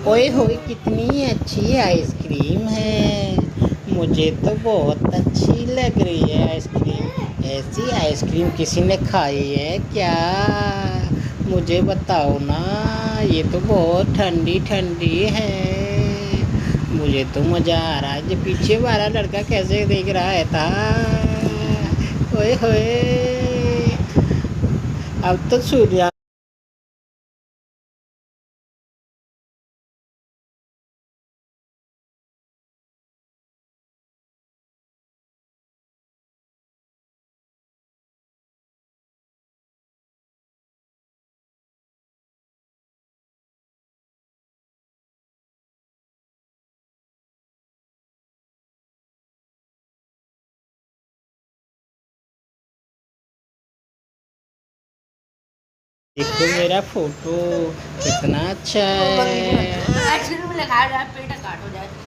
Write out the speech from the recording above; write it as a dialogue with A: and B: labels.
A: ओए होए कितनी अच्छी आइसक्रीम है। मुझे तो बहुत अच्छी लग रही है आइसक्रीम। ऐसी आइसक्रीम किसी ने खाई है क्या? मुझे बताओ ना। ये तो बहुत ठंडी ठंडी है। मुझे तो मज़ा आ रहा है। जो पीछे वाला लड़का कैसे देख रहा है था। ओए होए। अब तो सूर्या देखो मेरा फोटो कितना अच्छा है।
B: आइसक्रीम लगा रहा है, पेट काट हो जाए।